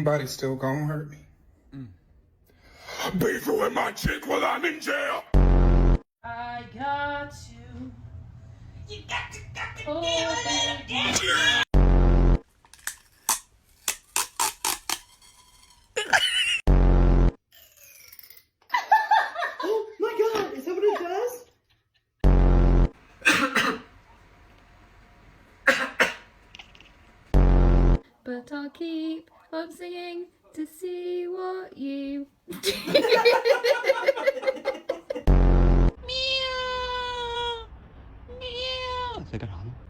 anybody still gonna hurt me. Beefing with my chick while I'm in jail. I got you. You got to feel it again. Oh my god, is that what it does? But I'll keep on singing to see what you Meow.